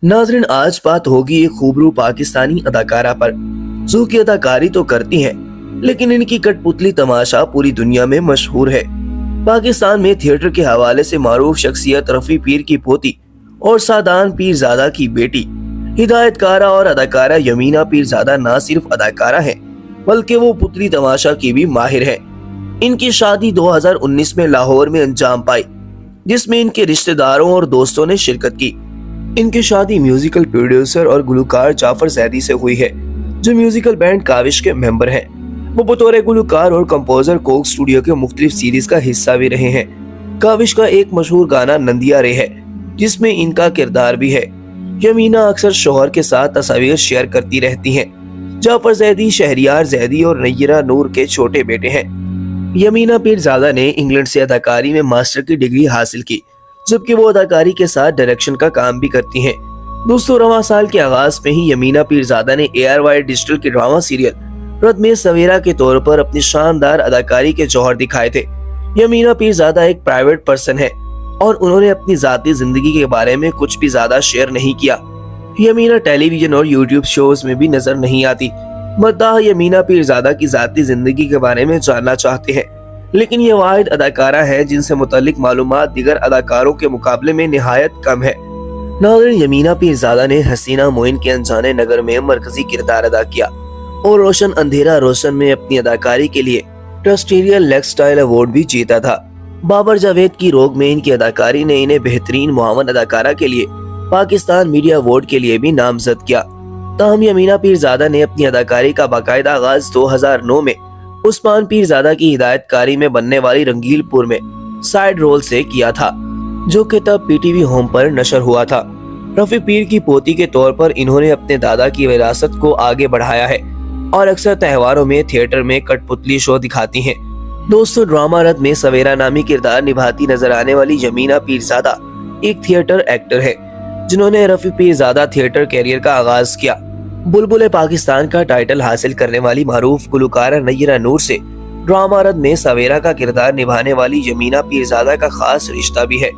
नाज़रीन, आज बात होगी एक खूबरू पाकिस्तानी अदाकारा पर, जो की अदाकारी तो करती हैं, लेकिन इनकी कठपुतली तमाशा पूरी दुनिया में मशहूर है। पाकिस्तान में थिएटर के हवाले से मारूफ शख्सियत रफी पीर की पोती और सादान पीरजादा की बेटी हिदायतकारा और अदाकारा यमीना पीरजादा न सिर्फ अदाकारा है, बल्कि वो पुतली तमाशा की भी माहिर है। इनकी शादी 2019 में लाहौर में अंजाम पाई, जिसमें इनके रिश्तेदारों और दोस्तों ने शिरकत की। इनकी शादी म्यूजिकल प्रोड्यूसर और गुलकार जाफर जैदी से हुई है, जो म्यूजिकल बैंड काविश के मेंबर हैं। वो बतौर गुलकार और कंपोजर कोक स्टूडियो के मुख्तलिफ सीरीज का हिस्सा भी रहे हैं। काविश का एक मशहूर गाना नंदिया रे है, जिसमें इनका किरदार भी है। यमीना अक्सर शोहर के साथ तस्वीर शेयर करती रहती हैं। जाफर जैदी शहरियार जैदी और नय्यरा नूर के छोटे बेटे हैं। यमीना पीरजादा ने इंग्लैंड से अदाकारी में मास्टर की डिग्री हासिल की, जबकि वो अदाकारी के साथ डायरेक्शन का काम भी करती हैं। दोस्तों, रवां साल के आगाज में ही यमीना पीरजादा ने ARY डिजिटल के ड्रामा सीरियल रत में सवेरा के तौर पर अपनी शानदार अदाकारी के जौहर दिखाए थे। यमीना पीरजादा एक प्राइवेट पर्सन है और उन्होंने अपनी जाती जिंदगी के बारे में कुछ भी ज्यादा शेयर नहीं किया। यमीना टेलीविजन और यूट्यूब शोज में भी नजर नहीं आती। मद्दाह यमीना पीरजादा की जाती जिंदगी के बारे में जानना चाहते हैं, लेकिन ये वाहिद अदाकारा है जिनसे मुतालिक मालूमात दीगर अदाकारों के मुकाबले में निहायत कम है। नाज़रीन, यमीना पीरजादा ने हसीना मोइन के अनजाने नगर में मरकजी किरदार अदा किया और रोशन अंधेरा रोशन में अपनी अदाकारी के लिए ट्रस्टेरियल लेक्सटाइल अवार्ड भी जीता था। बाबर जावेद की रोग में इनकी अदाकारी ने इन्हें बेहतरीन मुआवन अदाकारा के लिए पाकिस्तान मीडिया अवार्ड के लिए भी नामजद किया। ताहम यमीना पीरजादा ने अपनी अदाकारी का बाकायदा आगाज 2009 में उस्मान पीरजादा की हिदायतकारी में बनने वाली रंगीलपुर में साइड रोल से किया था, जो कि तब PTV होम पर नशर हुआ था। रफी पीर की पोती के तौर पर इन्होंने अपने दादा की विरासत को आगे बढ़ाया है और अक्सर त्योहारों में थिएटर में कठपुतली शो दिखाती हैं। दोस्तों, ड्रामा रत में सवेरा नामी किरदार निभाती नजर आने वाली यमीना पीरजादा एक थिएटर एक्टर है, जिन्होंने रफी पीरजादा थिएटर कैरियर का आगाज किया। बुलबुल पाकिस्तान का टाइटल हासिल करने वाली मारूफ गुलकारा नय्यरा नूर से ड्रामा रद में सवेरा का किरदार निभाने वाली यमीना पीरजादा का खास रिश्ता भी है।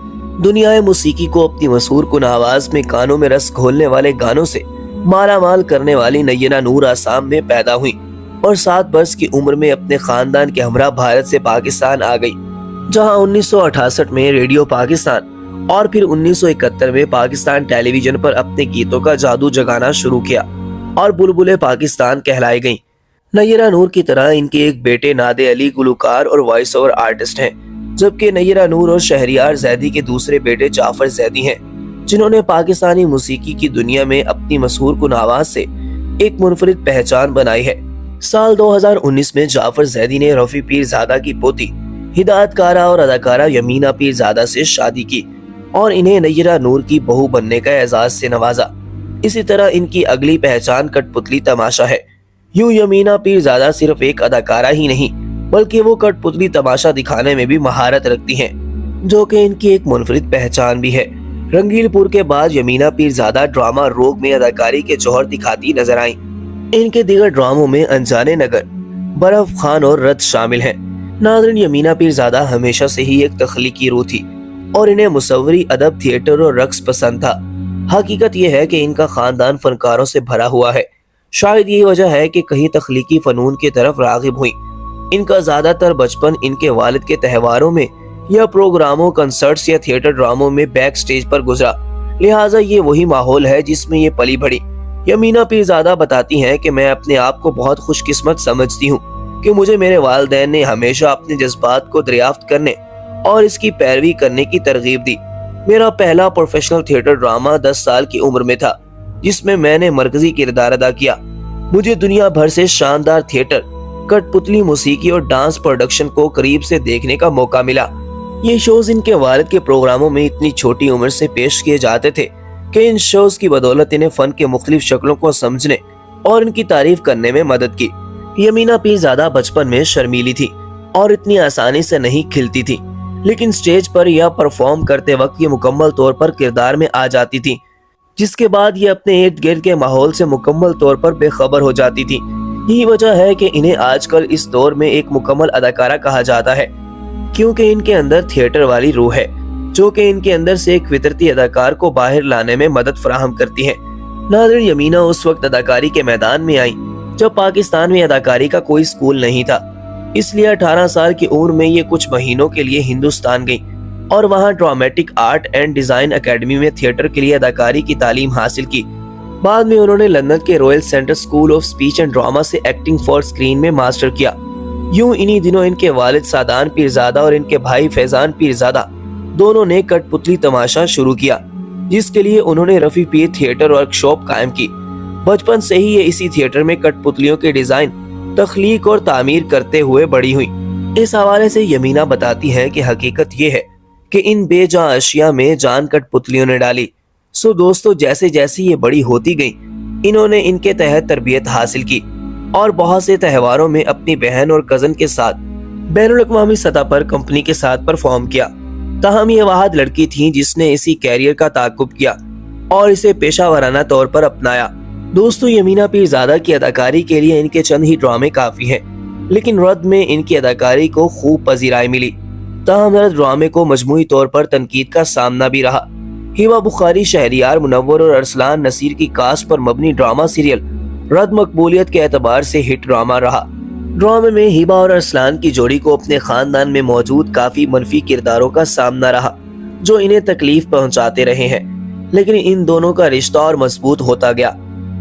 दुनियाए मौसीकी को अपनी मशहूर कुन आवाज में कानों में रस घोलने वाले गानों से माला माल करने वाली नय्यरा नूर आसाम में पैदा हुई और 7 वर्ष की उम्र में अपने खानदान के हमरा भारत से पाकिस्तान आ गई, जहां 1968 में रेडियो पाकिस्तान और फिर 1971 में पाकिस्तान टेलीविजन पर अपने गीतों का जादू जगाना शुरू किया और बुलबुल पाकिस्तान कहलाई गईं। नय्यरा नूर की तरह इनके एक बेटे नादे अली गुलकार और वॉइस ओवर आर्टिस्ट हैं, जबकि नय्यरा नूर और शहरियार जैदी के दूसरे बेटे जाफर जैदी हैं, जिन्होंने पाकिस्तानी मौसीकी की दुनिया में अपनी मशहूर कुन आवाज से एक मुनफरिद पहचान बनाई है। साल 2019 में जाफर जैदी ने रफी पीरजादा की पोती हिदायतकारा और अदाकारा यमीना पीरजादा से शादी की और इन्हें नय्यरा नूर की बहू बनने का एजाज से नवाजा। इसी तरह इनकी अगली पहचान कठपुतली तमाशा है। यूं यमीना पीरजादा सिर्फ एक अदाकारा ही नहीं, बल्कि वो कठपुतली तमाशा दिखाने में भी महारत रखती हैं, जो कि इनकी एक मुनफरिद पहचान भी है। रंगीलपुर के बाद यमीना पीरजादा ड्रामा रोग में अदाकारी के जौहर दिखाती नजर आईं। इनके दीगर ड्रामों में अनजाने नगर, बर्फ खान और रत शामिल हैं। नाज़रीन, यमीना पीरजादा हमेशा से ही एक तख्लीकी रूह थी और इन्हें मुसव्वरी, अदब, थिएटर और रक्स पसंद था। हकीकत यह है कि इनका खानदान फनकारों से भरा हुआ है। शायद यही वजह है कि कहीं तख्लीकी फनून की तरफ रागिब हुई। इनका ज्यादातर बचपन इनके वालिद के त्योहारों में या प्रोग्रामों, कंसर्ट्स या थिएटर ड्रामों में बैक स्टेज पर गुजरा, लिहाजा ये वही माहौल है जिसमें ये पली बढ़ी। यमीना पीरजादा बताती हैं कि मैं अपने आप को बहुत खुशकिस्मत समझती हूँ कि मुझे मेरे वालिदैन ने हमेशा अपने जज्बात को दरियाफ्त करने और इसकी पैरवी करने की तरगीब दी। मेरा पहला प्रोफेशनल थिएटर ड्रामा 10 साल की उम्र में था, जिसमें मैंने मरकजी किरदार अदा किया। मुझे दुनिया भर से शानदार थिएटर, कठपुतली मौसीकी और डांस प्रोडक्शन को करीब से देखने का मौका मिला। ये शोज इनके वालिद के प्रोग्रामों में इतनी छोटी उम्र से पेश किए जाते थे कि इन शोज की बदौलत इन्हें फन के मुख्तलिफ शक्लों को समझने और इनकी तारीफ करने में मदद की। यमीना पीरजादा बचपन में शर्मीली थी और इतनी आसानी से नहीं खिलती थी, लेकिन स्टेज पर या परफॉर्म करते वक्त ये मुकम्मल तौर पर किरदार में आ जाती थी, जिसके बाद ये अपने इर्द गिर्द के माहौल से मुकम्मल तौर पर बेखबर हो जाती थी। यही वजह है कि इन्हें आजकल इस दौर में एक मुकम्मल अदाकारा कहा जाता है, क्योंकि इनके अंदर थिएटर वाली रूह है। जो कि इनके अंदर से एक फितरती अदाकार को बाहर लाने में मदद फराहम करती हैं। नाज़रीन, यमीना उस वक्त अदाकारी के मैदान में आई जब पाकिस्तान में अदाकारी का कोई स्कूल नहीं था, इसलिए 18 साल की उम्र में ये कुछ महीनों के लिए हिंदुस्तान गई और वहाँ dramatic art and design academy में थिएटर के लिए अदाकारी की तालीम हासिल की। बाद में उन्होंने लंदन के royal centre school of speech and drama से एक्टिंग फॉर स्क्रीन में मास्टर किया। यूं इन्हीं दिनों इनके वालिद सादान पीरजादा और इनके भाई फैजान पीरजादा दोनों ने कठपुतली तमाशा शुरू किया, जिसके लिए उन्होंने रफी पीर थिएटर वर्कशॉप कायम की। बचपन से ही ये इसी थिएटर में कठपुतलियों के डिजाइन, तख्लीक और तामीर करते हुए बड़ी हुई। इस हवाले से यमीना बताती है कि हकीकत ये है कि इन बेजान अशिया में जान कठपुतलियों ने डाली। सो दोस्तों, जैसे जैसे ये बड़ी होती गई, इन्होंने इनके तहत तरबियत हासिल की और बहुत से त्योहारों में अपनी बहन और कजन के साथ बैनुल-अक़वामी सतह पर कंपनी के साथ परफॉर्म किया। ताहम ये वाहिद लड़की थी जिसने इसी कैरियर का ताक़ुब किया और इसे पेशा वराना तौर पर अपनाया। दोस्तों, यमीना पीरजादा की अदाकारी के लिए इनके चंद ही ड्रामे काफी हैं, लेकिन रद्द में इनकी अदाकारी को खूब पजीराई मिली। ताहम ड्रामे को मजमूई तौर पर तनकीद का सामना भी रहा। हिबा बुखारी, शहरियार मुनव्वर और अरसलान नसीर की कास्ट पर मबनी ड्रामा सीरियल रद्द मकबूलियत के एतबार से हिट ड्रामा रहा। ड्रामे में हिबा और अरसलान की जोड़ी को अपने खानदान में मौजूद काफी मनफी किरदारों का सामना रहा, जो इन्हें तकलीफ पहुंचाते रहे हैं, लेकिन इन दोनों का रिश्ता और मजबूत होता गया,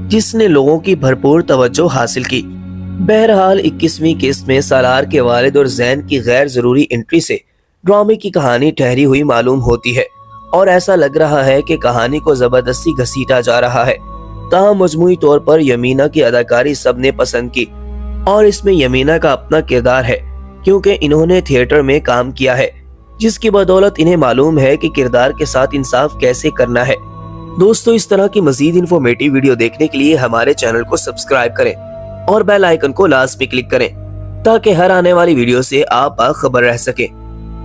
जिसने लोगों की भरपूर तवज्जो हासिल की। बहरहाल 21वीं किस्त में सालार के वालिद और जैन की गैर जरूरी एंट्री से ड्रामे की कहानी ठहरी हुई मालूम होती है और ऐसा लग रहा है कि कहानी को जबरदस्ती घसीटा जा रहा है। ताहम मजमूई तौर पर यमीना की अदाकारी सबने पसंद की और इसमें यमीना का अपना किरदार है, क्योंकि इन्होंने थिएटर में काम किया है, जिसकी बदौलत इन्हें मालूम है कि किरदार के साथ इंसाफ कैसे करना है। दोस्तों, इस तरह की मजीद इंफॉर्मेटिव वीडियो देखने के लिए हमारे चैनल को सब्सक्राइब करें और बेल आइकन को लास्ट में क्लिक करें, ताकि हर आने वाली वीडियो से आप बाखबर रह सके।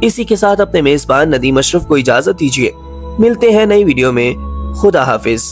इसी के साथ अपने मेजबान नदीम अशरफ को इजाजत दीजिए। मिलते हैं नई वीडियो में। खुदा हाफिज।